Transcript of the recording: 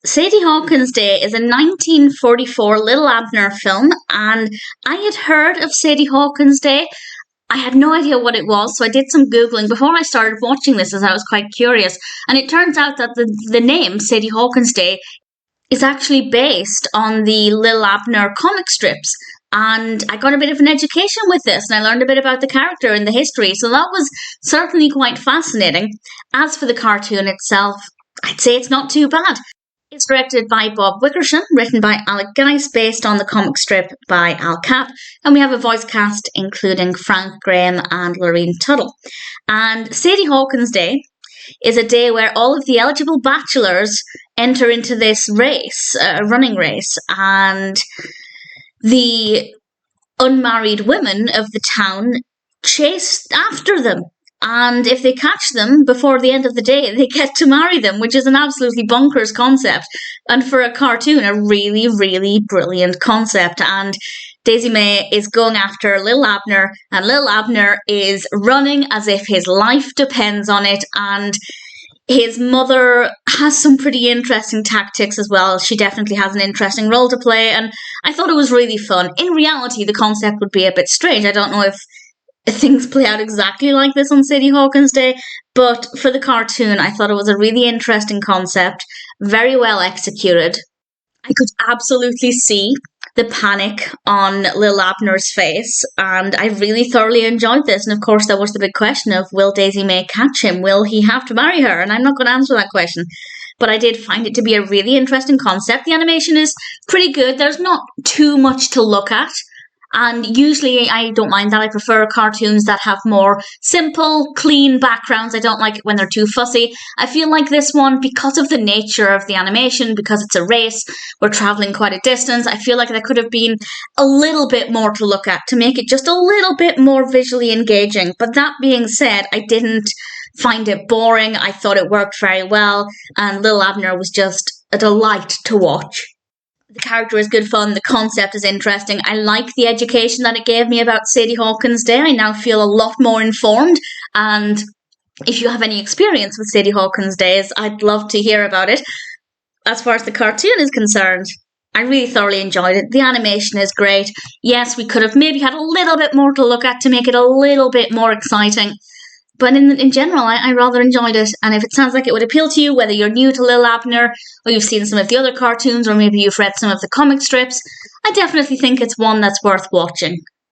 Sadie Hawkins Day is a 1944 Little Abner film, and I had heard of Sadie Hawkins Day. I had no idea what it was, so I did some Googling before I started watching this as I was quite curious. And it turns out that the name Sadie Hawkins Day is actually based on the Little Abner comic strips. And I got a bit of an education with this, and I learned a bit about the character and the history, so that was certainly quite fascinating. As for the cartoon itself, I'd say it's not too bad. It's directed by Bob Wickersham, written by Alec Geiss, based on the comic strip by Capp, and we have a voice cast including Frank Graham and Lurene Tuttle. And Sadie Hawkins Day is a day where all of the eligible bachelors enter into this race, a running race, and the unmarried women of the town chase after them. And if they catch them before the end of the day, they get to marry them, which is an absolutely bonkers concept. And for a cartoon, a really, really brilliant concept. And Daisy May is going after Little Abner, and Little Abner is running as if his life depends on it. And his mother has some pretty interesting tactics as well. She definitely has an interesting role to play, and I thought it was really fun. In reality, the concept would be a bit strange. I don't know if things play out exactly like this on Sadie Hawkins Day, but for the cartoon, I thought it was a really interesting concept, very well executed. I could absolutely see the panic on Lil Abner's face, and I really thoroughly enjoyed this. And of course, there was the big question of, will Daisy May catch him? Will he have to marry her? And I'm not going to answer that question. But I did find it to be a really interesting concept. The animation is pretty good. There's not too much to look at. And usually I don't mind that. I prefer cartoons that have more simple, clean backgrounds. I don't like it when they're too fussy. I feel like this one, because of the nature of the animation, because it's a race, we're traveling quite a distance, I feel like there could have been a little bit more to look at to make it just a little bit more visually engaging. But that being said, I didn't find it boring. I thought it worked very well, and Lil Abner was just a delight to watch. The character is good fun, the concept is interesting. I like the education that it gave me about Sadie Hawkins Day. I now feel a lot more informed, and if you have any experience with Sadie Hawkins Days, I'd love to hear about it. As far as the cartoon is concerned, I really thoroughly enjoyed it. The animation is great. Yes, we could have maybe had a little bit more to look at to make it a little bit more exciting. But in general, I rather enjoyed it. And if it sounds like it would appeal to you, whether you're new to Lil Abner, or you've seen some of the other cartoons, or maybe you've read some of the comic strips, I definitely think it's one that's worth watching.